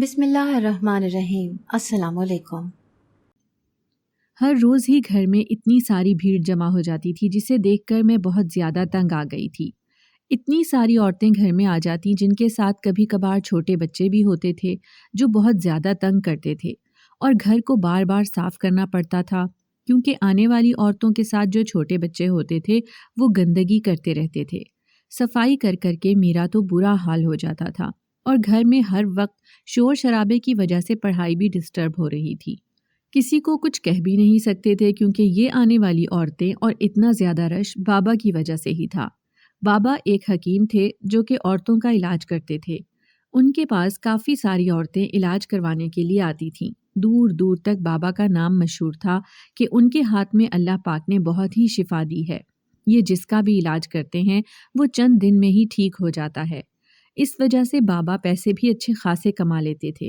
بسم اللہ الرحمن الرحیم۔ السلام علیکم۔ ہر روز ہی گھر میں اتنی ساری بھیڑ جمع ہو جاتی تھی جسے دیکھ کر میں بہت زیادہ تنگ آ گئی تھی۔ اتنی ساری عورتیں گھر میں آ جاتی جن کے ساتھ کبھی کبھار چھوٹے بچے بھی ہوتے تھے جو بہت زیادہ تنگ کرتے تھے، اور گھر کو بار بار صاف کرنا پڑتا تھا کیونکہ آنے والی عورتوں کے ساتھ جو چھوٹے بچے ہوتے تھے وہ گندگی کرتے رہتے تھے۔ صفائی کر کر کے میرا تو برا حال ہو جاتا تھا، اور گھر میں ہر وقت شور شرابے کی وجہ سے پڑھائی بھی ڈسٹرب ہو رہی تھی۔ کسی کو کچھ کہہ بھی نہیں سکتے تھے کیونکہ یہ آنے والی عورتیں اور اتنا زیادہ رش بابا کی وجہ سے ہی تھا۔ بابا ایک حکیم تھے جو کہ عورتوں کا علاج کرتے تھے۔ ان کے پاس کافی ساری عورتیں علاج کروانے کے لیے آتی تھیں۔ دور دور تک بابا کا نام مشہور تھا کہ ان کے ہاتھ میں اللہ پاک نے بہت ہی شفا دی ہے۔ یہ جس کا بھی علاج کرتے ہیں وہ چند دن میں ہی ٹھیک ہو جاتا ہے۔ اس وجہ سے بابا پیسے بھی اچھے خاصے کما لیتے تھے۔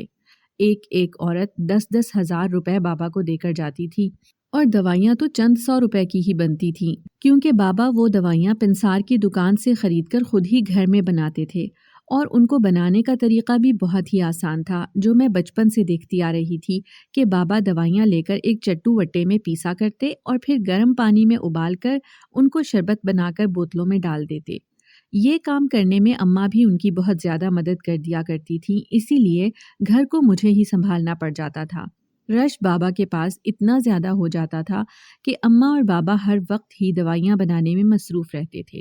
ایک عورت 10-10 ہزار روپے بابا کو دے کر جاتی تھی، اور دوائیاں تو چند 100 روپے کی ہی بنتی تھیں کیونکہ بابا وہ دوائیاں پنسار کی دکان سے خرید کر خود ہی گھر میں بناتے تھے، اور ان کو بنانے کا طریقہ بھی بہت ہی آسان تھا جو میں بچپن سے دیکھتی آ رہی تھی کہ بابا دوائیاں لے کر ایک چٹو وٹے میں پیسا کرتے اور پھر گرم پانی میں ابال کر ان کو شربت بنا کر بوتلوں میں ڈال دیتے۔ یہ کام کرنے میں اماں بھی ان کی بہت زیادہ مدد کر دیا کرتی تھیں، اسی لیے گھر کو مجھے ہی سنبھالنا پڑ جاتا تھا۔ رش بابا کے پاس اتنا زیادہ ہو جاتا تھا کہ اماں اور بابا ہر وقت ہی دوائیاں بنانے میں مصروف رہتے تھے۔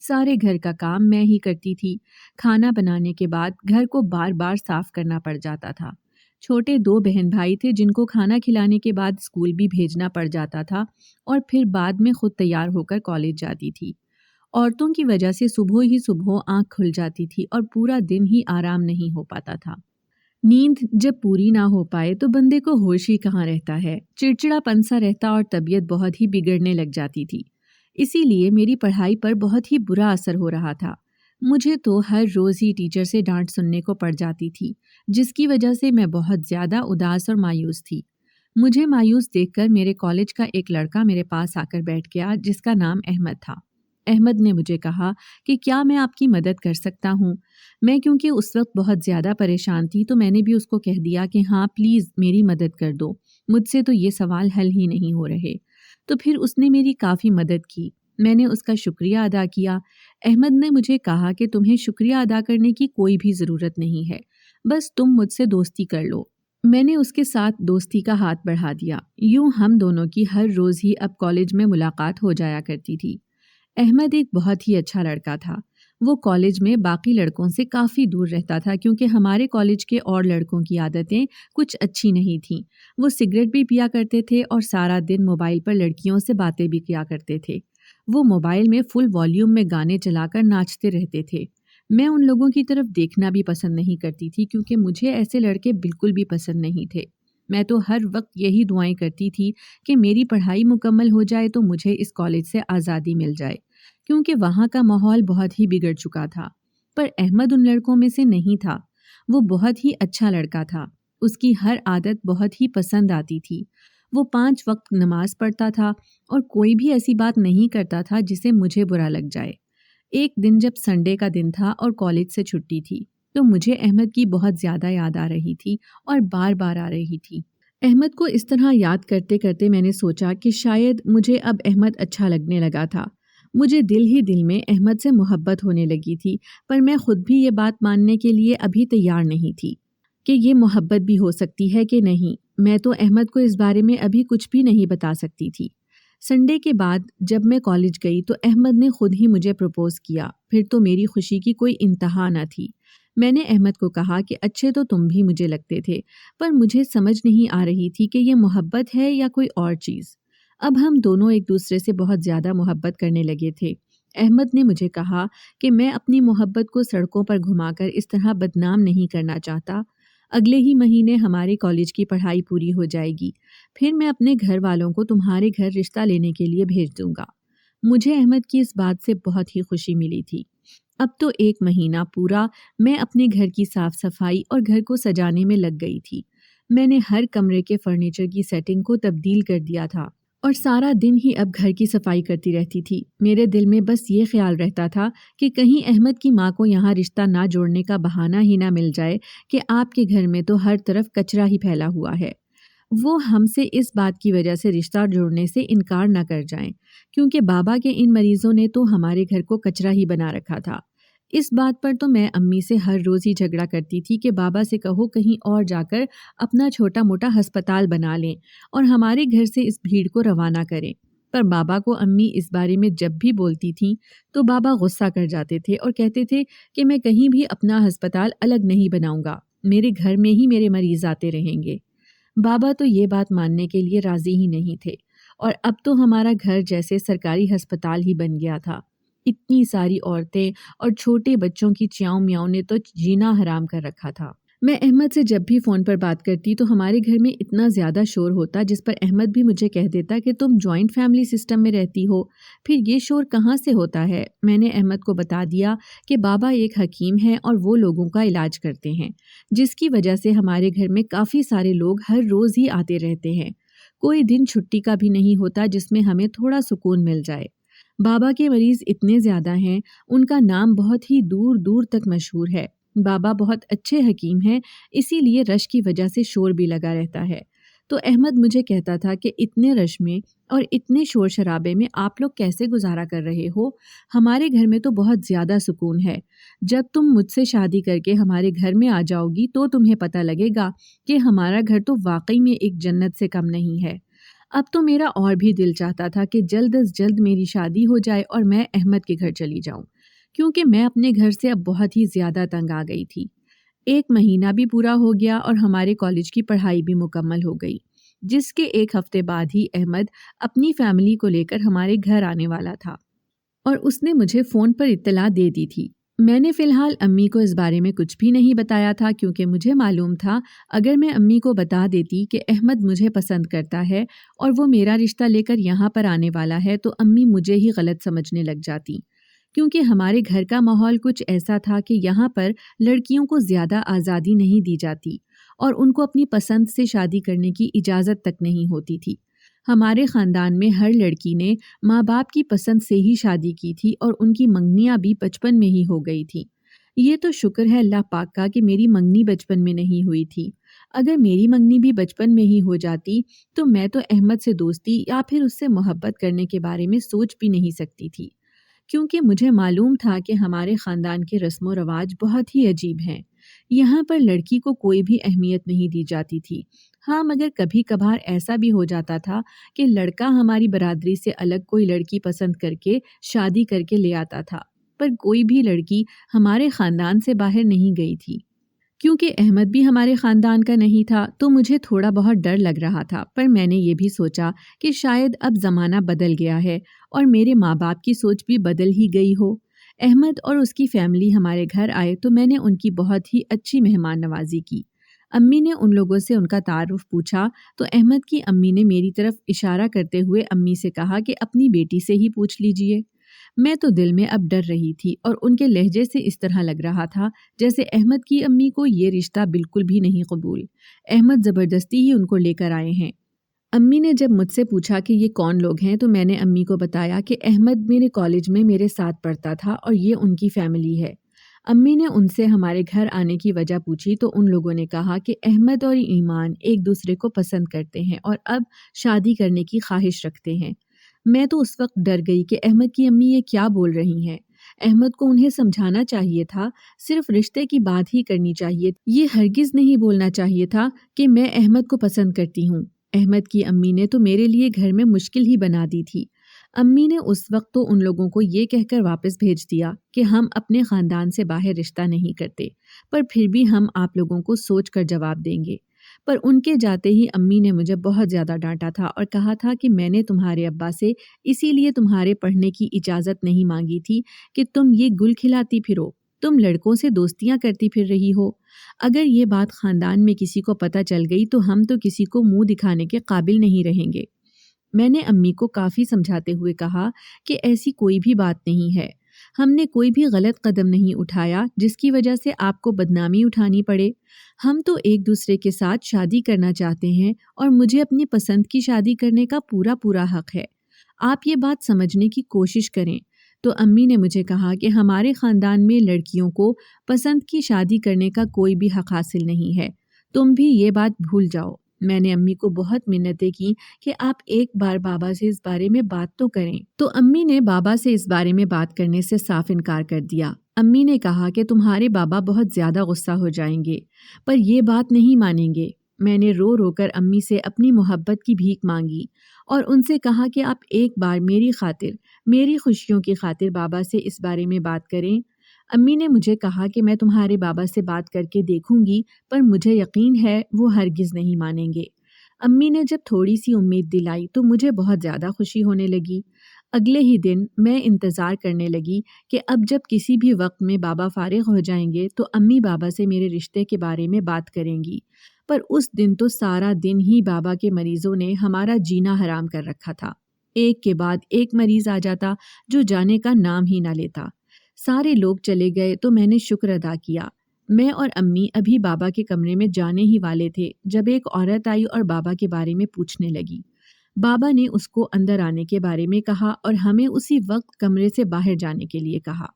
سارے گھر کا کام میں ہی کرتی تھی۔ کھانا بنانے کے بعد گھر کو بار بار صاف کرنا پڑ جاتا تھا۔ چھوٹے 2 بہن بھائی تھے جن کو کھانا کھلانے کے بعد اسکول بھی بھیجنا پڑ جاتا تھا، اور پھر بعد میں خود تیار ہو کر کالج جاتی تھی۔ عورتوں کی وجہ سے صبح ہی صبح آنکھ کھل جاتی تھی اور پورا دن ہی آرام نہیں ہو پاتا تھا۔ نیند جب پوری نہ ہو پائے تو بندے کو ہوش ہی کہاں رہتا ہے، چڑچڑا پن سا رہتا اور طبیعت بہت ہی بگڑنے لگ جاتی تھی۔ اسی لیے میری پڑھائی پر بہت ہی برا اثر ہو رہا تھا۔ مجھے تو ہر روز ہی ٹیچر سے ڈانٹ سننے کو پڑ جاتی تھی، جس کی وجہ سے میں بہت زیادہ اداس اور مایوس تھی۔ مجھے مایوس دیکھ کر میرے کالج کا ایک لڑکا میرے پاس آ کر بیٹھ گیا جس کا نام احمد تھا۔ احمد نے مجھے کہا کہ کیا میں آپ کی مدد کر سکتا ہوں؟ میں کیونکہ اس وقت بہت زیادہ پریشان تھی تو میں نے بھی اس کو کہہ دیا کہ ہاں پلیز میری مدد کر دو، مجھ سے تو یہ سوال حل ہی نہیں ہو رہے۔ تو پھر اس نے میری کافی مدد کی۔ میں نے اس کا شکریہ ادا کیا۔ احمد نے مجھے کہا کہ تمہیں شکریہ ادا کرنے کی کوئی بھی ضرورت نہیں ہے، بس تم مجھ سے دوستی کر لو۔ میں نے اس کے ساتھ دوستی کا ہاتھ بڑھا دیا۔ یوں ہم دونوں کی ہر روز ہی اب کالج میں ملاقات ہو جایا کرتی تھی۔ احمد ایک بہت ہی اچھا لڑکا تھا۔ وہ کالج میں باقی لڑکوں سے کافی دور رہتا تھا کیونکہ ہمارے کالج کے اور لڑکوں کی عادتیں کچھ اچھی نہیں تھیں۔ وہ سگریٹ بھی پیا کرتے تھے اور سارا دن موبائل پر لڑکیوں سے باتیں بھی کیا کرتے تھے۔ وہ موبائل میں فل والیوم میں گانے چلا کر ناچتے رہتے تھے۔ میں ان لوگوں کی طرف دیکھنا بھی پسند نہیں کرتی تھی کیونکہ مجھے ایسے لڑکے بالکل بھی پسند نہیں تھے۔ میں تو ہر وقت یہی دعائیں کرتی تھی کہ میری پڑھائی مکمل ہو جائے تو مجھے اس کالج سے آزادی مل جائے، کیونکہ وہاں کا ماحول بہت ہی بگڑ چکا تھا۔ پر احمد ان لڑکوں میں سے نہیں تھا۔ وہ بہت ہی اچھا لڑکا تھا۔ اس کی ہر عادت بہت ہی پسند آتی تھی۔ وہ 5 وقت نماز پڑھتا تھا اور کوئی بھی ایسی بات نہیں کرتا تھا جسے مجھے برا لگ جائے۔ ایک دن جب سنڈے کا دن تھا اور کالج سے چھٹی تھی تو مجھے احمد کی بہت زیادہ یاد آ رہی تھی اور بار بار آ رہی تھی۔ احمد کو اس طرح یاد کرتے کرتے میں نے سوچا کہ شاید مجھے اب احمد اچھا لگنے لگا تھا۔ مجھے دل ہی دل میں احمد سے محبت ہونے لگی تھی، پر میں خود بھی یہ بات ماننے کے لیے ابھی تیار نہیں تھی کہ یہ محبت بھی ہو سکتی ہے کہ نہیں۔ میں تو احمد کو اس بارے میں ابھی کچھ بھی نہیں بتا سکتی تھی۔ سنڈے کے بعد جب میں کالج گئی تو احمد نے خود ہی مجھے پروپوز کیا۔ پھر تو میری خوشی کی کوئی انتہا نہ تھی۔ میں نے احمد کو کہا کہ اچھے تو تم بھی مجھے لگتے تھے، پر مجھے سمجھ نہیں آ رہی تھی کہ یہ محبت ہے یا کوئی اور چیز۔ اب ہم دونوں ایک دوسرے سے بہت زیادہ محبت کرنے لگے تھے۔ احمد نے مجھے کہا کہ میں اپنی محبت کو سڑکوں پر گھما کر اس طرح بدنام نہیں کرنا چاہتا۔ اگلے ہی مہینے ہمارے کالج کی پڑھائی پوری ہو جائے گی، پھر میں اپنے گھر والوں کو تمہارے گھر رشتہ لینے کے لیے بھیج دوں گا۔ مجھے احمد کی اس بات سے بہت ہی خوشی ملی تھی۔ اب تو 1 مہینہ پورا میں اپنے گھر کی صاف صفائی اور گھر کو سجانے میں لگ گئی تھی۔ میں نے ہر کمرے کے فرنیچر کی سیٹنگ کو تبدیل کر دیا تھا اور سارا دن ہی اب گھر کی صفائی کرتی رہتی تھی۔ میرے دل میں بس یہ خیال رہتا تھا کہ کہیں احمد کی ماں کو یہاں رشتہ نہ جوڑنے کا بہانہ ہی نہ مل جائے کہ آپ کے گھر میں تو ہر طرف کچرا ہی پھیلا ہوا ہے، وہ ہم سے اس بات کی وجہ سے رشتہ جوڑنے سے انکار نہ کر جائیں، کیونکہ بابا کے ان مریضوں نے تو ہمارے گھر کو کچرا ہی بنا رکھا تھا۔ اس بات پر تو میں امی سے ہر روز ہی جھگڑا کرتی تھی کہ بابا سے کہو کہیں اور جا کر اپنا چھوٹا موٹا ہسپتال بنا لیں اور ہمارے گھر سے اس بھیڑ کو روانہ کریں، پر بابا کو امی اس بارے میں جب بھی بولتی تھیں تو بابا غصہ کر جاتے تھے اور کہتے تھے کہ میں کہیں بھی اپنا ہسپتال الگ نہیں بناؤں گا، میرے گھر میں ہی میرے مریض آتے رہیں گے۔ بابا تو یہ بات ماننے کے لیے راضی ہی نہیں تھے، اور اب تو ہمارا گھر جیسے سرکاری ہسپتال ہی بن گیا تھا۔ اتنی ساری عورتیں اور چھوٹے بچوں کی چیاؤں میاؤں نے تو جینا حرام کر رکھا تھا۔ میں احمد سے جب بھی فون پر بات کرتی تو ہمارے گھر میں اتنا زیادہ شور ہوتا، جس پر احمد بھی مجھے کہہ دیتا کہ تم جوائنٹ فیملی سسٹم میں رہتی ہو، پھر یہ شور کہاں سے ہوتا ہے۔ میں نے احمد کو بتا دیا کہ بابا ایک حکیم ہیں اور وہ لوگوں کا علاج کرتے ہیں، جس کی وجہ سے ہمارے گھر میں کافی سارے لوگ ہر روز ہی آتے رہتے ہیں، کوئی دن چھٹی کا بھی نہیں ہوتا جس میں ہمیں تھوڑا سکون مل جائے۔ بابا کے مریض اتنے زیادہ ہیں، ان کا نام بہت ہی دور دور تک مشہور ہے۔ بابا بہت اچھے حکیم ہیں، اسی لیے رش کی وجہ سے شور بھی لگا رہتا ہے۔ تو احمد مجھے کہتا تھا کہ اتنے رش میں اور اتنے شور شرابے میں آپ لوگ کیسے گزارا کر رہے ہو؟ ہمارے گھر میں تو بہت زیادہ سکون ہے، جب تم مجھ سے شادی کر کے ہمارے گھر میں آ جاؤ گی تو تمہیں پتہ لگے گا کہ ہمارا گھر تو واقعی میں ایک جنت سے کم نہیں ہے۔ اب تو میرا اور بھی دل چاہتا تھا کہ جلد از جلد میری شادی ہو جائے اور میں احمد کے گھر چلی جاؤں، کیونکہ میں اپنے گھر سے اب بہت ہی زیادہ تنگ آ گئی تھی۔ 1 مہینہ بھی پورا ہو گیا اور ہمارے کالج کی پڑھائی بھی مکمل ہو گئی، جس کے 1 ہفتے بعد ہی احمد اپنی فیملی کو لے کر ہمارے گھر آنے والا تھا، اور اس نے مجھے فون پر اطلاع دے دی تھی۔ میں نے فی الحال امی کو اس بارے میں کچھ بھی نہیں بتایا تھا، کیونکہ مجھے معلوم تھا اگر میں امی کو بتا دیتی کہ احمد مجھے پسند کرتا ہے اور وہ میرا رشتہ لے کر یہاں پر آنے والا ہے تو امی مجھے ہی غلط سمجھنے لگ جاتی، کیونکہ ہمارے گھر کا ماحول کچھ ایسا تھا کہ یہاں پر لڑکیوں کو زیادہ آزادی نہیں دی جاتی اور ان کو اپنی پسند سے شادی کرنے کی اجازت تک نہیں ہوتی تھی۔ ہمارے خاندان میں ہر لڑکی نے ماں باپ کی پسند سے ہی شادی کی تھی اور ان کی منگنیاں بھی بچپن میں ہی ہو گئی تھیں۔ یہ تو شکر ہے اللہ پاک کا کہ میری منگنی بچپن میں نہیں ہوئی تھی، اگر میری منگنی بھی بچپن میں ہی ہو جاتی تو میں تو احمد سے دوستی یا پھر اس سے محبت کرنے کے بارے میں سوچ بھی نہیں سکتی تھی، کیونکہ مجھے معلوم تھا کہ ہمارے خاندان کے رسم و رواج بہت ہی عجیب ہیں۔ یہاں پر لڑکی کو کوئی بھی اہمیت نہیں دی جاتی تھی۔ ہاں، مگر کبھی کبھار ایسا بھی ہو جاتا تھا کہ لڑکا ہماری برادری سے الگ کوئی لڑکی پسند کر کے شادی کر کے لے آتا تھا، پر کوئی بھی لڑکی ہمارے خاندان سے باہر نہیں گئی تھی۔ کیونکہ احمد بھی ہمارے خاندان کا نہیں تھا تو مجھے تھوڑا بہت ڈر لگ رہا تھا، پر میں نے یہ بھی سوچا کہ شاید اب زمانہ بدل گیا ہے اور میرے ماں باپ کی سوچ بھی بدل ہی گئی ہو۔ احمد اور اس کی فیملی ہمارے گھر آئے تو میں نے ان کی بہت ہی اچھی مہمان نوازی کی۔ امی نے ان لوگوں سے ان کا تعارف پوچھا تو احمد کی امی نے میری طرف اشارہ کرتے ہوئے امی سے کہا کہ اپنی بیٹی سے ہی پوچھ لیجئے۔ میں تو دل میں اب ڈر رہی تھی اور ان کے لہجے سے اس طرح لگ رہا تھا جیسے احمد کی امی کو یہ رشتہ بالکل بھی نہیں قبول، احمد زبردستی ہی ان کو لے کر آئے ہیں۔ امی نے جب مجھ سے پوچھا کہ یہ کون لوگ ہیں تو میں نے امی کو بتایا کہ احمد میرے کالج میں میرے ساتھ پڑھتا تھا اور یہ ان کی فیملی ہے۔ امی نے ان سے ہمارے گھر آنے کی وجہ پوچھی تو ان لوگوں نے کہا کہ احمد اور ایمان ایک دوسرے کو پسند کرتے ہیں اور اب شادی کرنے کی خواہش رکھتے ہیں۔ میں تو اس وقت ڈر گئی کہ احمد کی امی یہ کیا بول رہی ہیں۔ احمد کو انہیں سمجھانا چاہیے تھا، صرف رشتے کی بات ہی کرنی چاہیے، یہ ہرگز نہیں بولنا چاہیے تھا کہ میں احمد کو پسند کرتی ہوں۔ احمد کی امی نے تو میرے لیے گھر میں مشکل ہی بنا دی تھی۔ امی نے اس وقت تو ان لوگوں کو یہ کہہ کر واپس بھیج دیا کہ ہم اپنے خاندان سے باہر رشتہ نہیں کرتے، پر پھر بھی ہم آپ لوگوں کو سوچ کر جواب دیں گے۔ پر ان کے جاتے ہی امی نے مجھے بہت زیادہ ڈانٹا تھا اور کہا تھا کہ میں نے تمہارے ابا سے اسی لیے تمہارے پڑھنے کی اجازت نہیں مانگی تھی کہ تم یہ گل کھلاتی پھرو، تم لڑکوں سے دوستیاں کرتی پھر رہی ہو۔ اگر یہ بات خاندان میں کسی کو پتہ چل گئی تو ہم تو کسی کو منہ دکھانے کے قابل نہیں رہیں گے۔ میں نے امی کو کافی سمجھاتے ہوئے کہا کہ ایسی کوئی بھی بات نہیں ہے، ہم نے کوئی بھی غلط قدم نہیں اٹھایا جس کی وجہ سے آپ کو بدنامی اٹھانی پڑے۔ ہم تو ایک دوسرے کے ساتھ شادی کرنا چاہتے ہیں اور مجھے اپنی پسند کی شادی کرنے کا پورا حق ہے۔ آپ یہ بات سمجھنے کی کوشش کریں۔ تو امی نے مجھے کہا کہ ہمارے خاندان میں لڑکیوں کو پسند کی شادی کرنے کا کوئی بھی حق حاصل نہیں ہے، تم بھی یہ بات بھول جاؤ۔ میں نے امی کو بہت منتیں کی کہ آپ ایک بار بابا سے اس بارے میں بات تو کریں، تو امی نے بابا سے اس بارے میں بات کرنے سے صاف انکار کر دیا۔ امی نے کہا کہ تمہارے بابا بہت زیادہ غصہ ہو جائیں گے، پر یہ بات نہیں مانیں گے۔ میں نے رو رو کر امی سے اپنی محبت کی بھیک مانگی اور ان سے کہا کہ آپ ایک بار میری خاطر، میری خوشیوں کی خاطر بابا سے اس بارے میں بات کریں۔ امی نے مجھے کہا کہ میں تمہارے بابا سے بات کر کے دیکھوں گی، پر مجھے یقین ہے وہ ہرگز نہیں مانیں گے۔ امی نے جب تھوڑی سی امید دلائی تو مجھے بہت زیادہ خوشی ہونے لگی۔ اگلے ہی دن میں انتظار کرنے لگی کہ اب جب کسی بھی وقت میں بابا فارغ ہو جائیں گے تو امی بابا سے میرے رشتے کے بارے میں بات کریں گی۔ پر اس دن تو سارا دن ہی بابا کے مریضوں نے ہمارا جینا حرام کر رکھا تھا۔ ایک کے بعد ایک مریض آ جاتا جو جانے کا نام ہی نہ لیتا۔ سارے لوگ چلے گئے تو میں نے شکر ادا کیا۔ میں اور امی ابھی بابا کے کمرے میں جانے ہی والے تھے جب ایک عورت آئی اور بابا کے بارے میں پوچھنے لگی۔ بابا نے اس کو اندر آنے کے بارے میں کہا اور ہمیں اسی وقت کمرے سے باہر جانے کے لیے کہا۔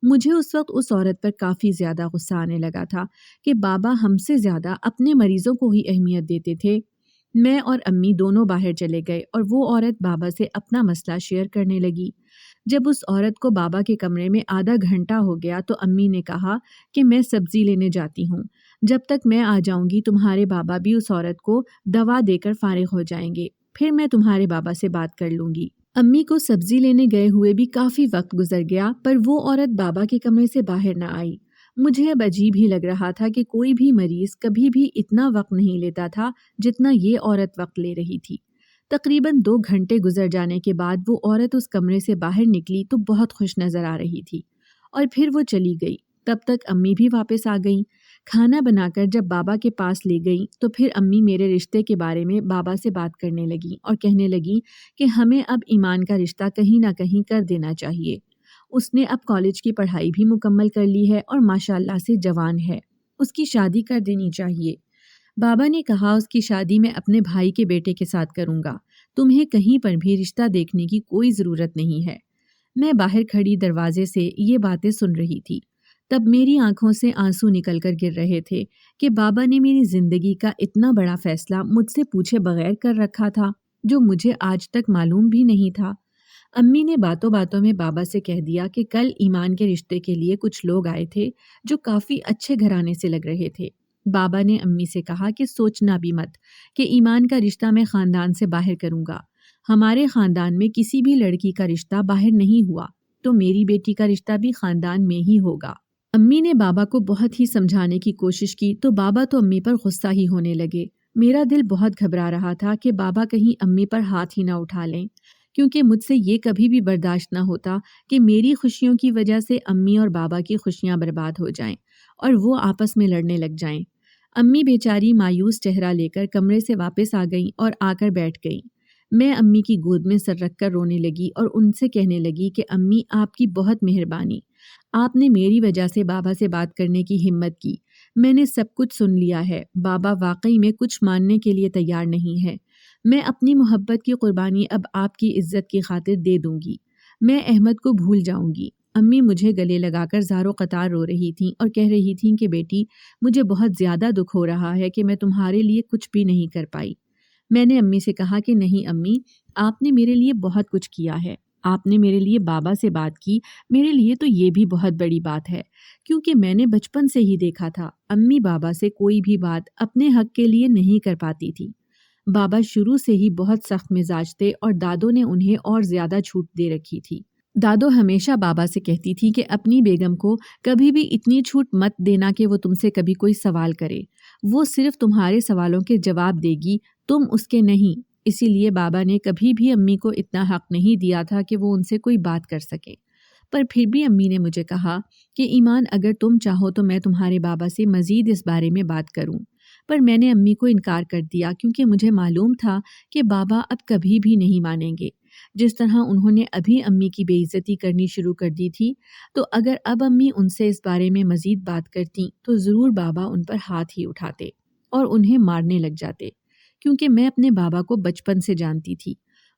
مجھے اس وقت اس عورت پر کافی زیادہ غصہ آنے لگا تھا کہ بابا ہم سے زیادہ اپنے مریضوں کو ہی اہمیت دیتے تھے۔ میں اور امی دونوں باہر چلے گئے اور وہ عورت بابا سے اپنا مسئلہ شیئر کرنے لگی۔ جب اس عورت کو بابا کے کمرے میں آدھا گھنٹہ ہو گیا تو امی نے کہا کہ میں سبزی لینے جاتی ہوں، جب تک میں آ جاؤں گی تمہارے بابا بھی اس عورت کو دوا دے کر فارغ ہو جائیں گے، پھر میں تمہارے بابا سے بات کر لوں گی۔ امی کو سبزی لینے گئے ہوئے بھی کافی وقت گزر گیا پر وہ عورت بابا کے کمرے سے باہر نہ آئی۔ مجھے اب عجیب ہی لگ رہا تھا کہ کوئی بھی مریض کبھی بھی اتنا وقت نہیں لیتا تھا جتنا یہ عورت وقت لے رہی تھی۔ تقریباً 2 گھنٹے گزر جانے کے بعد وہ عورت اس کمرے سے باہر نکلی تو بہت خوش نظر آ رہی تھی اور پھر وہ چلی گئی۔ تب تک امی بھی واپس آ گئیں۔ کھانا بنا کر جب بابا کے پاس لے گئیں تو پھر امی میرے رشتے کے بارے میں بابا سے بات کرنے لگیں اور کہنے لگیں کہ ہمیں اب ایمان کا رشتہ کہیں نہ کہیں کر دینا چاہیے۔ اس نے اب کالج کی پڑھائی بھی مکمل کر لی ہے اور ماشاءاللہ سے جوان ہے، اس کی شادی کر دینی چاہیے۔ بابا نے کہا اس کی شادی میں اپنے بھائی کے بیٹے کے ساتھ کروں گا، تمہیں کہیں پر بھی رشتہ دیکھنے کی کوئی ضرورت نہیں ہے۔ میں باہر کھڑی دروازے سے یہ باتیں سن رہی تھی، تب میری آنکھوں سے آنسو نکل کر گر رہے تھے کہ بابا نے میری زندگی کا اتنا بڑا فیصلہ مجھ سے پوچھے بغیر کر رکھا تھا جو مجھے آج تک معلوم بھی نہیں تھا۔ امی نے باتوں باتوں میں بابا سے کہہ دیا کہ کل ایمان کے رشتے کے لیے کچھ لوگ آئے تھے جو کافی اچھے گھرانے سے لگ رہے تھے۔ بابا نے امی سے کہا کہ سوچنا بھی مت کہ ایمان کا رشتہ میں خاندان سے باہر کروں گا۔ ہمارے خاندان میں کسی بھی لڑکی کا رشتہ باہر نہیں ہوا تو میری بیٹی کا رشتہ بھی خاندان میں ہی ہوگا۔ امی نے بابا کو بہت ہی سمجھانے کی کوشش کی تو بابا تو امی پر غصہ ہی ہونے لگے۔ میرا دل بہت گھبرا رہا تھا کہ بابا کہیں امی پر ہاتھ ہی نہ اٹھا لیں، کیونکہ مجھ سے یہ کبھی بھی برداشت نہ ہوتا کہ میری خوشیوں کی وجہ سے امی اور بابا کی خوشیاں برباد ہو جائیں اور وہ آپس میں لڑنے لگ جائیں۔ امی بیچاری مایوس چہرہ لے کر کمرے سے واپس آ گئیں اور آ کر بیٹھ گئیں۔ میں امی کی گود میں سر رکھ کر رونے لگی اور ان سے کہنے لگی کہ امی آپ کی بہت مہربانی، آپ نے میری وجہ سے بابا سے بات کرنے کی ہمت کی۔ میں نے سب کچھ سن لیا ہے، بابا واقعی میں کچھ ماننے کے لیے تیار نہیں ہے۔ میں اپنی محبت کی قربانی اب آپ کی عزت کی خاطر دے دوں گی، میں احمد کو بھول جاؤں گی۔ امی مجھے گلے لگا کر زار و قطار رو رہی تھیں اور کہہ رہی تھیں کہ بیٹی مجھے بہت زیادہ دکھ ہو رہا ہے کہ میں تمہارے لیے کچھ بھی نہیں کر پائی۔ میں نے امی سے کہا کہ نہیں امی، آپ نے میرے لیے بہت کچھ کیا ہے، آپ نے میرے لیے بابا سے بات کی، میرے لیے تو یہ بھی بہت بڑی بات ہے، کیونکہ میں نے بچپن سے ہی دیکھا تھا امی بابا سے کوئی بھی بات اپنے حق کے لیے نہیں کر پاتی تھی۔ بابا شروع سے ہی بہت سخت مزاج تھے اور دادو نے انہیں اور زیادہ چھوٹ دے رکھی تھی۔ دادو ہمیشہ بابا سے کہتی تھی کہ اپنی بیگم کو کبھی بھی اتنی چھوٹ مت دینا کہ وہ تم سے کبھی کوئی سوال کرے، وہ صرف تمہارے سوالوں کے جواب دے گی، تم اس کے نہیں۔ اسی لیے بابا نے کبھی بھی امی کو اتنا حق نہیں دیا تھا کہ وہ ان سے کوئی بات کر سکے۔ پر پھر بھی امی نے مجھے کہا کہ ایمان اگر تم چاہو تو میں تمہارے بابا سے مزید اس بارے میں بات کروں، پر میں نے امی کو انکار کر دیا کیونکہ مجھے معلوم تھا کہ بابا اب کبھی بھی نہیں مانیں گے۔ جس طرح انہوں نے ابھی امی کی بے عزتی کرنی شروع کر دی تھی، تو اگر اب امی ان سے اس بارے میں مزید بات کرتیں تو ضرور بابا ان پر ہاتھ ہی اٹھاتے اور انہیں مارنے لگ جاتے، کیونکہ میں اپنے بابا کو بچپن سے جانتی تھی۔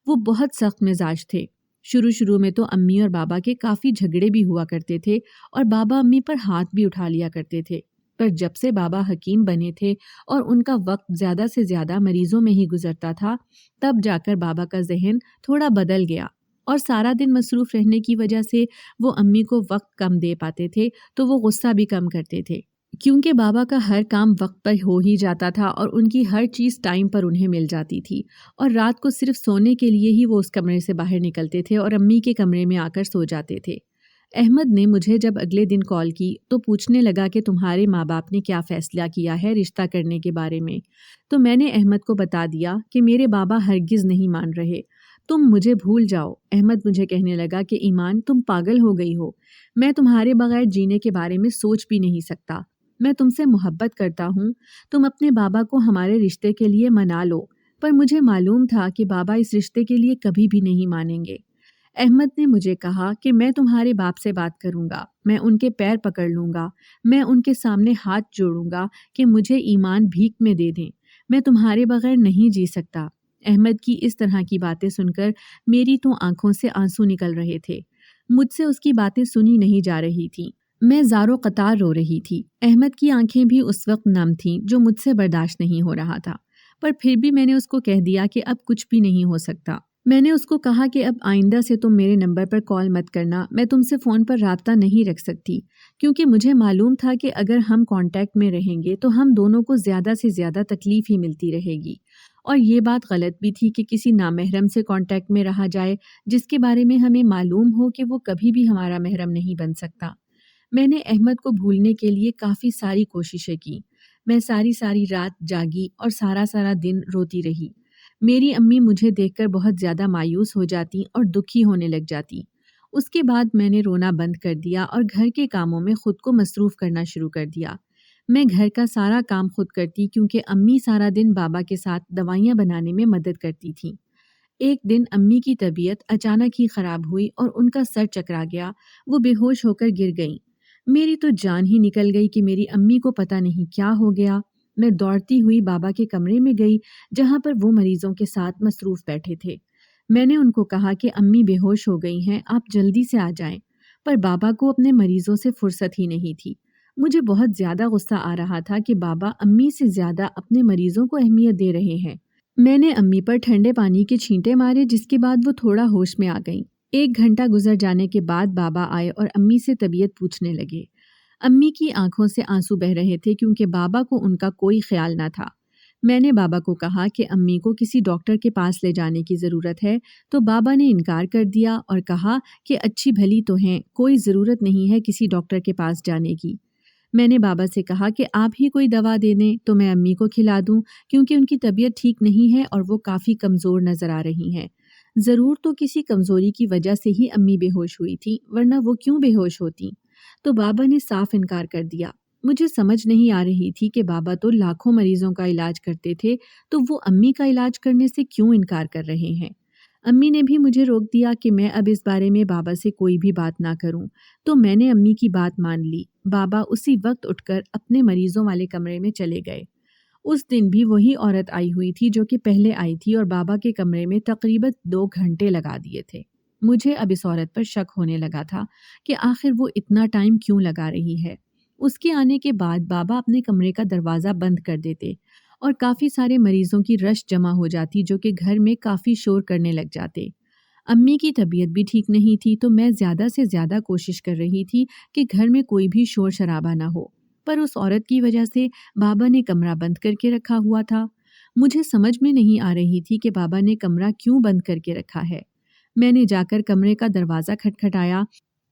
وہ بہت سخت مزاج تھے۔ شروع میں تو امی اور بابا کے کافی جھگڑے بھی ہوا کرتے تھے اور بابا امی پر ہاتھ بھی اٹھا لیا کرتے تھے، پر جب سے بابا حکیم بنے تھے اور ان کا وقت زیادہ سے زیادہ مریضوں میں ہی گزرتا تھا، تب جا کر بابا کا ذہن تھوڑا بدل گیا اور سارا دن مصروف رہنے کی وجہ سے وہ امی کو وقت کم دے پاتے تھے تو وہ غصہ بھی کم کرتے تھے، کیونکہ بابا کا ہر کام وقت پر ہو ہی جاتا تھا اور ان کی ہر چیز ٹائم پر انہیں مل جاتی تھی، اور رات کو صرف سونے کے لیے ہی وہ اس کمرے سے باہر نکلتے تھے اور امی کے کمرے میں آ کر سو جاتے تھے۔ احمد نے مجھے جب اگلے دن کال کی تو پوچھنے لگا کہ تمہارے ماں باپ نے کیا فیصلہ کیا ہے رشتہ کرنے کے بارے میں، تو میں نے احمد کو بتا دیا کہ میرے بابا ہرگز نہیں مان رہے، تم مجھے بھول جاؤ۔ احمد مجھے کہنے لگا کہ ایمان، تم پاگل ہو گئی ہو، میں تمہارے بغیر جینے کے بارے میں سوچ بھی نہیں سکتا، میں تم سے محبت کرتا ہوں، تم اپنے بابا کو ہمارے رشتے کے لیے منا لو، پر مجھے معلوم تھا کہ بابا اس رشتے کے لیے کبھی بھی نہیں مانیں گے۔ احمد نے مجھے کہا کہ میں تمہارے باپ سے بات کروں گا، میں ان کے پیر پکڑ لوں گا، میں ان کے سامنے ہاتھ جوڑوں گا کہ مجھے ایمان بھیک میں دے دیں، میں تمہارے بغیر نہیں جی سکتا۔ احمد کی اس طرح کی باتیں سن کر میری تو آنکھوں سے آنسو نکل رہے تھے، مجھ سے اس کی باتیں سنی نہیں جا رہی تھیں، میں زار و قطار رو رہی تھی۔ احمد کی آنکھیں بھی اس وقت نم تھیں، جو مجھ سے برداشت نہیں ہو رہا تھا، پر پھر بھی میں نے اس کو کہہ دیا کہ اب کچھ بھی نہیں ہو سکتا۔ میں نے اس کو کہا کہ اب آئندہ سے تم میرے نمبر پر کال مت کرنا، میں تم سے فون پر رابطہ نہیں رکھ سکتی، کیونکہ مجھے معلوم تھا کہ اگر ہم کانٹیکٹ میں رہیں گے تو ہم دونوں کو زیادہ سے زیادہ تکلیف ہی ملتی رہے گی، اور یہ بات غلط بھی تھی کہ کسی نامحرم سے کانٹیکٹ میں رہا جائے جس کے بارے میں ہمیں معلوم ہو کہ وہ کبھی بھی ہمارا محرم نہیں بن سکتا۔ میں نے احمد کو بھولنے کے لیے کافی ساری کوششیں کی، میں ساری رات جاگی اور سارا دن روتی رہی۔ میری امی مجھے دیکھ کر بہت زیادہ مایوس ہو جاتی اور دکھی ہونے لگ جاتی۔ اس کے بعد میں نے رونا بند کر دیا اور گھر کے کاموں میں خود کو مصروف کرنا شروع کر دیا۔ میں گھر کا سارا کام خود کرتی، کیونکہ امی سارا دن بابا کے ساتھ دوائیاں بنانے میں مدد کرتی تھیں۔ ایک دن امی کی طبیعت اچانک ہی خراب ہوئی اور ان کا سر چکرا گیا، وہ بے ہوش ہو کر گر گئیں۔ میری تو جان ہی نکل گئی کہ میری امی کو پتہ نہیں کیا ہو گیا۔ میں دوڑتی ہوئی بابا کے کمرے میں گئی، جہاں پر وہ مریضوں کے ساتھ مصروف بیٹھے تھے۔ میں نے ان کو کہا کہ امی بے ہوش ہو گئی ہیں، آپ جلدی سے آ جائیں، پر بابا کو اپنے مریضوں سے فرصت ہی نہیں تھی۔ مجھے بہت زیادہ غصہ آ رہا تھا کہ بابا امی سے زیادہ اپنے مریضوں کو اہمیت دے رہے ہیں۔ میں نے امی پر ٹھنڈے پانی کے چھینٹے مارے، جس کے بعد وہ تھوڑا ہوش میں آ گئیں۔ 1 گھنٹہ گزر جانے کے بعد بابا آئے اور امی سے طبیعت پوچھنے لگے۔ امی کی آنکھوں سے آنسو بہہ رہے تھے، کیونکہ بابا کو ان کا کوئی خیال نہ تھا۔ میں نے بابا کو کہا کہ امی کو کسی ڈاکٹر کے پاس لے جانے کی ضرورت ہے، تو بابا نے انکار کر دیا اور کہا کہ اچھی بھلی تو ہیں، کوئی ضرورت نہیں ہے کسی ڈاکٹر کے پاس جانے کی۔ میں نے بابا سے کہا کہ آپ ہی کوئی دوا دے دیں تو میں امی کو کھلا دوں، کیونکہ ان کی طبیعت ٹھیک نہیں ہے اور وہ کافی کمزور نظر آ رہی ہیں۔ ضرور تو کسی کمزوری کی وجہ سے ہی امی بے ہوش ہوئی تھیں، ورنہ وہ کیوں بے ہوش ہوتی؟ تو بابا نے صاف انکار کر دیا۔ مجھے سمجھ نہیں آ رہی تھی کہ بابا تو لاکھوں مریضوں کا علاج کرتے تھے، تو وہ امی کا علاج کرنے سے کیوں انکار کر رہے ہیں؟ امی نے بھی مجھے روک دیا کہ میں اب اس بارے میں بابا سے کوئی بھی بات نہ کروں، تو میں نے امی کی بات مان لی۔ بابا اسی وقت اٹھ کر اپنے مریضوں والے کمرے میں چلے گئے۔ اس دن بھی وہی عورت آئی ہوئی تھی جو کہ پہلے آئی تھی، اور بابا کے کمرے میں تقریباً 2 گھنٹے لگا دیے تھے۔ مجھے اب اس عورت پر شک ہونے لگا تھا کہ آخر وہ اتنا ٹائم کیوں لگا رہی ہے۔ اس کے آنے کے بعد بابا اپنے کمرے کا دروازہ بند کر دیتے اور کافی سارے مریضوں کی رش جمع ہو جاتی، جو کہ گھر میں کافی شور کرنے لگ جاتے۔ امی کی طبیعت بھی ٹھیک نہیں تھی، تو میں زیادہ سے زیادہ کوشش کر رہی تھی کہ گھر میں کوئی بھی شور شرابہ نہ ہو، پر اس عورت کی وجہ سے بابا نے کمرہ بند کر کے رکھا ہوا تھا۔ مجھے سمجھ میں نہیں آ رہی تھی کہ بابا نے کمرہ کیوں بند کر کے رکھا ہے۔ میں نے جا کر کمرے کا دروازہ کھٹکھٹایا،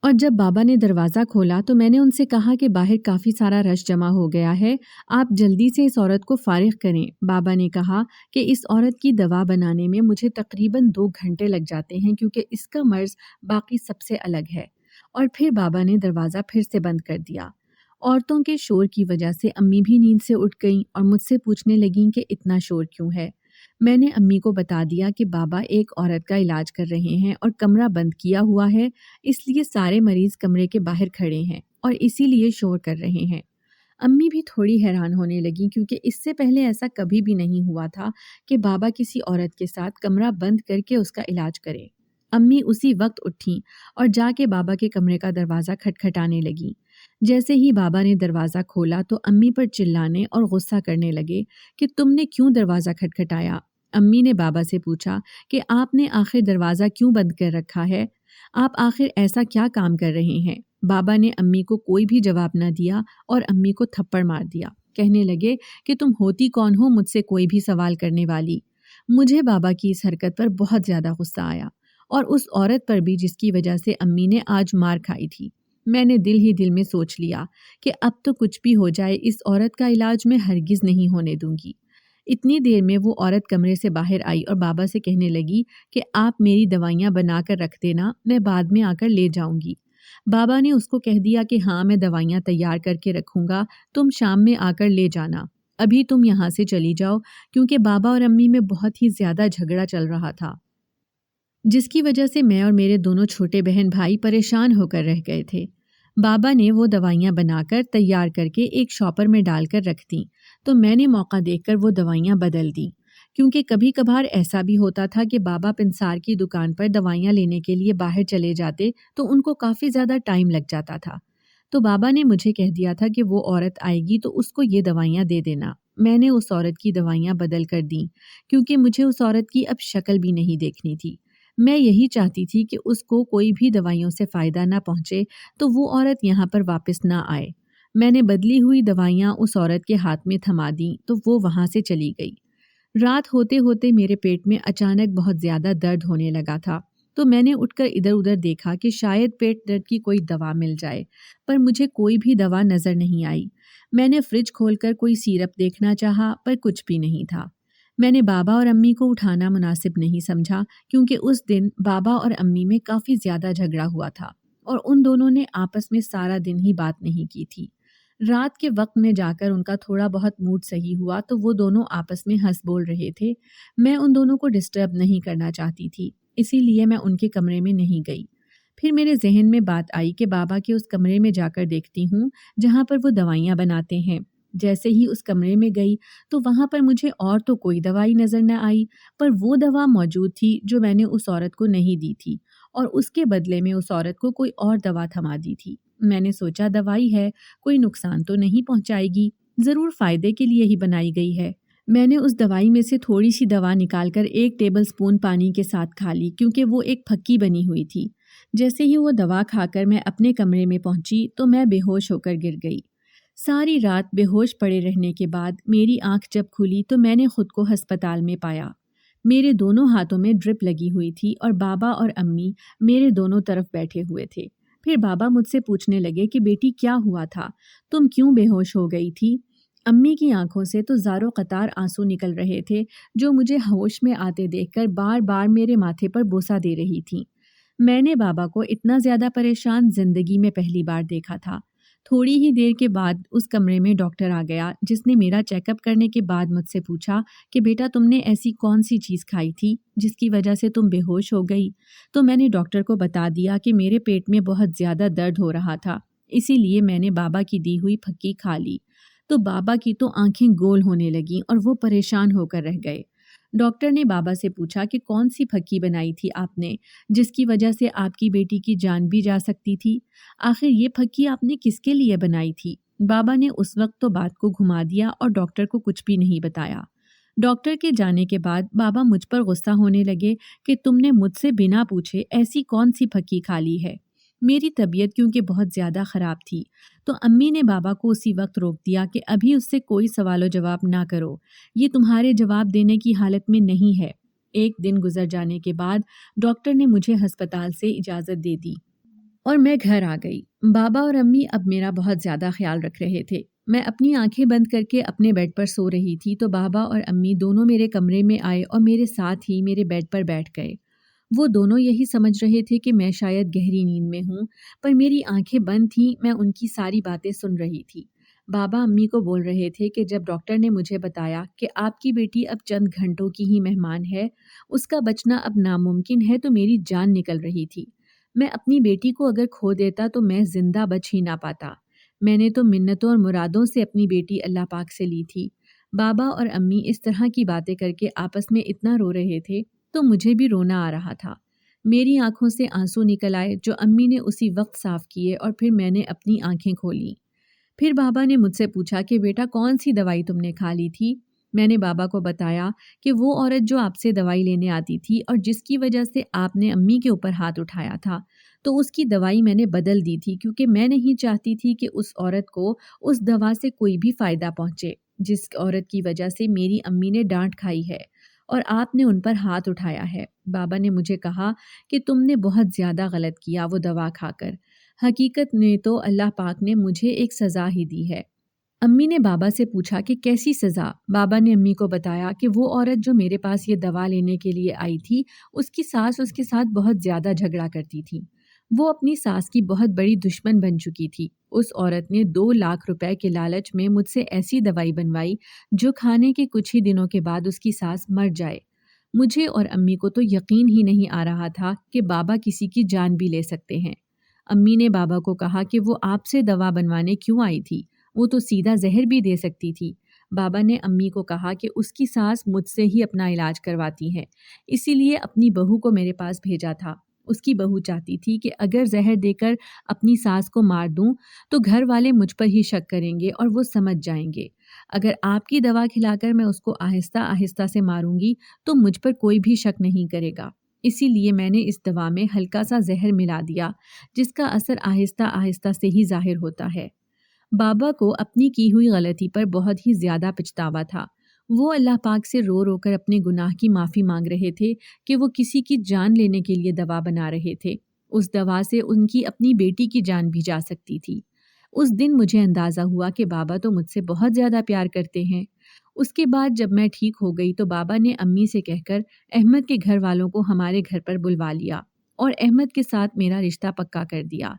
اور جب بابا نے دروازہ کھولا تو میں نے ان سے کہا کہ باہر کافی سارا رش جمع ہو گیا ہے، آپ جلدی سے اس عورت کو فارغ کریں۔ بابا نے کہا کہ اس عورت کی دوا بنانے میں مجھے تقریباً 2 گھنٹے لگ جاتے ہیں، کیونکہ اس کا مرض باقی سب سے الگ ہے، اور پھر بابا نے دروازہ پھر سے بند کر دیا۔ عورتوں کے شور کی وجہ سے امی بھی نیند سے اٹھ گئیں اور مجھ سے پوچھنے لگیں کہ اتنا شور کیوں ہے۔ میں نے امی کو بتا دیا کہ بابا ایک عورت کا علاج کر رہے ہیں اور کمرہ بند کیا ہوا ہے، اس لیے سارے مریض کمرے کے باہر کھڑے ہیں اور اسی لیے شور کر رہے ہیں۔ امی بھی تھوڑی حیران ہونے لگیں کیونکہ اس سے پہلے ایسا کبھی بھی نہیں ہوا تھا کہ بابا کسی عورت کے ساتھ کمرہ بند کر کے اس کا علاج کرے۔ امی اسی وقت اٹھیں اور جا کے بابا کے کمرے کا دروازہ کھٹکھٹانے لگیں۔ جیسے ہی بابا نے دروازہ کھولا تو امی پر چلانے اور غصہ کرنے لگے کہ تم نے کیوں دروازہ کھٹکھٹایا؟ امی نے بابا سے پوچھا کہ آپ نے آخر دروازہ کیوں بند کر رکھا ہے؟ آپ آخر ایسا کیا کام کر رہے ہیں؟ بابا نے امی کو کوئی بھی جواب نہ دیا اور امی کو تھپڑ مار دیا، کہنے لگے کہ تم ہوتی کون ہو مجھ سے کوئی بھی سوال کرنے والی؟ مجھے بابا کی اس حرکت پر بہت زیادہ غصہ آیا اور اس عورت پر بھی جس کی وجہ سے امی نے آج مار کھائی تھی۔ میں نے دل ہی دل میں سوچ لیا کہ اب تو کچھ بھی ہو جائے اس عورت کا علاج میں ہرگز نہیں ہونے دوں گی۔ اتنی دیر میں وہ عورت کمرے سے باہر آئی اور بابا سے کہنے لگی کہ آپ میری دوائیاں بنا کر رکھ دینا، میں بعد میں آ کر لے جاؤں گی۔ بابا نے اس کو کہہ دیا کہ ہاں میں دوائیاں تیار کر کے رکھوں گا، تم شام میں آ کر لے جانا، ابھی تم یہاں سے چلی جاؤ، کیونکہ بابا اور امی میں بہت ہی زیادہ جھگڑا چل رہا تھا، جس کی وجہ سے میں اور میرے دونوں چھوٹے بہن بھائی پریشان ہو کر رہ گئے تھے۔ بابا نے وہ دوائیاں بنا کر تیار کر کے ایک شاپر میں ڈال کر رکھ دیں، تو میں نے موقع دیکھ کر وہ دوائیاں بدل دیں، کیونکہ کبھی کبھار ایسا بھی ہوتا تھا کہ بابا پنسار کی دکان پر دوائیاں لینے کے لیے باہر چلے جاتے تو ان کو کافی زیادہ ٹائم لگ جاتا تھا۔ تو بابا نے مجھے کہہ دیا تھا کہ وہ عورت آئے گی تو اس کو یہ دوائیاں دے دینا۔ میں نے اس عورت کی دوائیاں بدل کر دیں، کیونکہ مجھے اس عورت کی اب شکل بھی نہیں دیکھنی تھی۔ میں یہی چاہتی تھی کہ اس کو کوئی بھی دوائیوں سے فائدہ نہ پہنچے تو وہ عورت یہاں پر واپس نہ آئے۔ میں نے بدلی ہوئی دوائیاں اس عورت کے ہاتھ میں تھما دیں تو وہ وہاں سے چلی گئی۔ رات ہوتے ہوتے میرے پیٹ میں اچانک بہت زیادہ درد ہونے لگا تھا، تو میں نے اٹھ کر ادھر ادھر دیکھا کہ شاید پیٹ درد کی کوئی دوا مل جائے، پر مجھے کوئی بھی دوا نظر نہیں آئی۔ میں نے فریج کھول کر کوئی سیرپ دیکھنا چاہا پر کچھ بھی نہیں تھا۔ میں نے بابا اور امی کو اٹھانا مناسب نہیں سمجھا، کیونکہ اس دن بابا اور امی میں کافی زیادہ جھگڑا ہوا تھا اور ان دونوں نے آپس میں سارا دن ہی بات نہیں کی تھی۔ رات کے وقت میں جا کر ان کا تھوڑا بہت موڈ صحیح ہوا تو وہ دونوں آپس میں ہنس بول رہے تھے۔ میں ان دونوں کو ڈسٹرب نہیں کرنا چاہتی تھی، اسی لیے میں ان کے کمرے میں نہیں گئی۔ پھر میرے ذہن میں بات آئی کہ بابا کے اس کمرے میں جا کر دیکھتی ہوں جہاں پر وہ دوائیاں بناتے ہیں۔ جیسے ہی اس کمرے میں گئی تو وہاں پر مجھے اور تو کوئی دوائی نظر نہ آئی، پر وہ دوا موجود تھی جو میں نے اس عورت کو نہیں دی تھی، اور اس کے بدلے میں اس عورت کو کوئی اور دوا تھما دی تھی۔ میں نے سوچا دوائی ہے، کوئی نقصان تو نہیں پہنچائے گی، ضرور فائدے کے لیے ہی بنائی گئی ہے۔ میں نے اس دوائی میں سے تھوڑی سی دوا نکال کر 1 ٹیبل سپون پانی کے ساتھ کھا لی، کیونکہ وہ ایک پھکی بنی ہوئی تھی۔ جیسے ہی وہ دوا کھا کر میں اپنے کمرے میں پہنچی تو میں بے ہوش ہو کر گر گئی۔ ساری رات بے ہوش پڑے رہنے کے بعد میری آنکھ جب کھلی تو میں نے خود کو ہسپتال میں پایا۔ میرے دونوں ہاتھوں میں ڈرپ لگی ہوئی تھی اور بابا اور امی میرے دونوں طرف بیٹھے ہوئے تھے۔ پھر بابا مجھ سے پوچھنے لگے کہ بیٹی کیا ہوا تھا، تم کیوں بے ہوش ہو گئی تھی؟ امی کی آنکھوں سے تو زاروں قطار آنسو نکل رہے تھے، جو مجھے ہوش میں آتے دیکھ کر بار بار میرے ماتھے پر بوسہ دے رہی تھیں۔ میں نے بابا کو اتنا زیادہ پریشان زندگی میں پہلی بار دیکھا تھا۔ تھوڑی ہی دیر کے بعد اس کمرے میں ڈاکٹر آ گیا، جس نے میرا چیک اپ کرنے کے بعد مجھ سے پوچھا کہ بیٹا تم نے ایسی کون سی چیز کھائی تھی جس کی وجہ سے تم بے ہوش ہو گئی؟ تو میں نے ڈاکٹر کو بتا دیا کہ میرے پیٹ میں بہت زیادہ درد ہو رہا تھا، اسی لیے میں نے بابا کی دی ہوئی پھکی کھا لی۔ تو بابا کی تو آنکھیں گول ہونے لگیں اور وہ پریشان ہو کر رہ گئے۔ ڈاکٹر نے بابا سے پوچھا کہ کون سی پھکی بنائی تھی آپ نے جس کی وجہ سے آپ کی بیٹی کی جان بھی جا سکتی تھی؟ آخر یہ پھکی آپ نے کس کے لیے بنائی تھی؟ بابا نے اس وقت تو بات کو گھما دیا اور ڈاکٹر کو کچھ بھی نہیں بتایا۔ ڈاکٹر کے جانے کے بعد بابا مجھ پر غصہ ہونے لگے کہ تم نے مجھ سے بنا پوچھے ایسی کون سی پھکی کھا لی ہے۔ میری طبیعت کیونکہ بہت زیادہ خراب تھی تو امی نے بابا کو اسی وقت روک دیا کہ ابھی اس سے کوئی سوال و جواب نہ کرو، یہ تمہارے جواب دینے کی حالت میں نہیں ہے۔ ایک دن گزر جانے کے بعد ڈاکٹر نے مجھے ہسپتال سے اجازت دے دی اور میں گھر آ گئی۔ بابا اور امی اب میرا بہت زیادہ خیال رکھ رہے تھے۔ میں اپنی آنکھیں بند کر کے اپنے بیڈ پر سو رہی تھی تو بابا اور امی دونوں میرے کمرے میں آئے اور میرے ساتھ ہی میرے بیڈ پر بیٹھ گئے۔ وہ دونوں یہی سمجھ رہے تھے کہ میں شاید گہری نیند میں ہوں، پر میری آنکھیں بند تھیں، میں ان کی ساری باتیں سن رہی تھی۔ بابا امی کو بول رہے تھے کہ جب ڈاکٹر نے مجھے بتایا کہ آپ کی بیٹی اب چند گھنٹوں کی ہی مہمان ہے، اس کا بچنا اب ناممکن ہے، تو میری جان نکل رہی تھی۔ میں اپنی بیٹی کو اگر کھو دیتا تو میں زندہ بچ ہی نہ پاتا۔ میں نے تو منتوں اور مرادوں سے اپنی بیٹی اللہ پاک سے لی تھی۔ بابا اور امی اس طرح کی باتیں کر کے آپس میں اتنا رو رہے تھے تو مجھے بھی رونا آ رہا تھا۔ میری آنکھوں سے آنسو نکل آئے جو امی نے اسی وقت صاف کیے، اور پھر میں نے اپنی آنکھیں کھولیں۔ پھر بابا نے مجھ سے پوچھا کہ بیٹا کون سی دوائی تم نے کھا لی تھی؟ میں نے بابا کو بتایا کہ وہ عورت جو آپ سے دوائی لینے آتی تھی اور جس کی وجہ سے آپ نے امی کے اوپر ہاتھ اٹھایا تھا، تو اس کی دوائی میں نے بدل دی تھی کیونکہ میں نہیں چاہتی تھی کہ اس عورت کو اس دوا سے کوئی بھی فائدہ پہنچے جس عورت کی وجہ سے میری امی نے ڈانٹ کھائی ہے اور آپ نے ان پر ہاتھ اٹھایا ہے۔ بابا نے مجھے کہا کہ تم نے بہت زیادہ غلط کیا وہ دوا کھا کر۔ حقیقت میں تو اللہ پاک نے مجھے ایک سزا ہی دی ہے۔ امی نے بابا سے پوچھا کہ کیسی سزا؟ بابا نے امی کو بتایا کہ وہ عورت جو میرے پاس یہ دوا لینے کے لیے آئی تھی، اس کی ساس اس کے ساتھ بہت زیادہ جھگڑا کرتی تھی۔ وہ اپنی ساس کی بہت بڑی دشمن بن چکی تھی۔ اس عورت نے 2 لاکھ روپے کے لالچ میں مجھ سے ایسی دوائی بنوائی جو کھانے کے کچھ ہی دنوں کے بعد اس کی ساس مر جائے۔ مجھے اور امی کو تو یقین ہی نہیں آ رہا تھا کہ بابا کسی کی جان بھی لے سکتے ہیں۔ امی نے بابا کو کہا کہ وہ آپ سے دوا بنوانے کیوں آئی تھی؟ وہ تو سیدھا زہر بھی دے سکتی تھی۔ بابا نے امی کو کہا کہ اس کی ساس مجھ سے ہی اپنا علاج کرواتی ہے، اسی لیے اپنی بہو کو میرے پاس بھیجا تھا۔ اس کی بہو چاہتی تھی کہ اگر زہر دے کر اپنی ساس کو مار دوں تو گھر والے مجھ پر ہی شک کریں گے اور وہ سمجھ جائیں گے۔ اگر آپ کی دوا کھلا کر میں اس کو آہستہ آہستہ سے ماروں گی تو مجھ پر کوئی بھی شک نہیں کرے گا۔ اسی لیے میں نے اس دوا میں ہلکا سا زہر ملا دیا جس کا اثر آہستہ آہستہ سے ہی ظاہر ہوتا ہے۔ بابا کو اپنی کی ہوئی غلطی پر بہت ہی زیادہ پچھتاوا تھا۔ وہ اللہ پاک سے رو رو کر اپنے گناہ کی معافی مانگ رہے تھے کہ وہ کسی کی جان لینے کے لیے دوا بنا رہے تھے۔ اس دوا سے ان کی اپنی بیٹی کی جان بھی جا سکتی تھی۔ اس دن مجھے اندازہ ہوا کہ بابا تو مجھ سے بہت زیادہ پیار کرتے ہیں۔ اس کے بعد جب میں ٹھیک ہو گئی تو بابا نے امی سے کہہ کر احمد کے گھر والوں کو ہمارے گھر پر بلوا لیا اور احمد کے ساتھ میرا رشتہ پکا کر دیا۔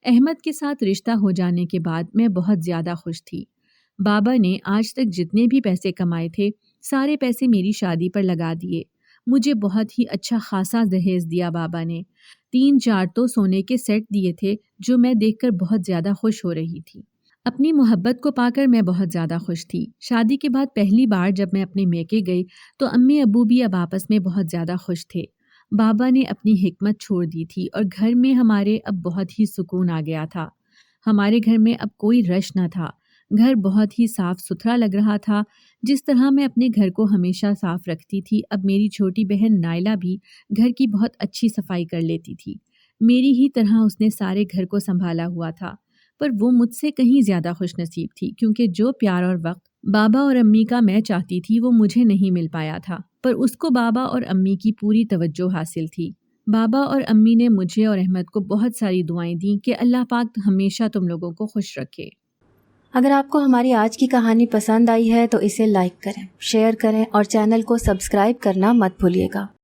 احمد کے ساتھ رشتہ ہو جانے کے بعد میں بہت زیادہ خوش تھی۔ بابا نے آج تک جتنے بھی پیسے کمائے تھے سارے پیسے میری شادی پر لگا دیے۔ مجھے بہت ہی اچھا خاصا دہیز دیا بابا نے۔ 3-4 تو سونے کے سیٹ دیے تھے جو میں دیکھ کر بہت زیادہ خوش ہو رہی تھی۔ اپنی محبت کو پا کر میں بہت زیادہ خوش تھی۔ شادی کے بعد پہلی بار جب میں اپنے میکے گئی تو امی ابو بھی اب آپس میں بہت زیادہ خوش تھے۔ بابا نے اپنی حکمت چھوڑ دی تھی اور گھر میں ہمارے اب بہت ہی سکون آ گیا تھا۔ ہمارے گھر میں اب کوئی رش نہ تھا۔ گھر بہت ہی صاف ستھرا لگ رہا تھا۔ جس طرح میں اپنے گھر کو ہمیشہ صاف رکھتی تھی، اب میری چھوٹی بہن نائلہ بھی گھر کی بہت اچھی صفائی کر لیتی تھی۔ میری ہی طرح اس نے سارے گھر کو سنبھالا ہوا تھا، پر وہ مجھ سے کہیں زیادہ خوش نصیب تھی کیونکہ جو پیار اور وقت بابا اور امی کا میں چاہتی تھی وہ مجھے نہیں مل پایا تھا، پر اس کو بابا اور امی کی پوری توجہ حاصل تھی۔ بابا اور امی نے مجھے اور احمد کو بہت ساری دعائیں دیں کہ اللہ پاک ہمیشہ تم لوگوں کو خوش رکھے۔ اگر آپ کو ہماری آج کی کہانی پسند آئی ہے تو اسے لائک کریں، شیئر کریں اور چینل کو سبسکرائب کرنا مت بھولیے گا۔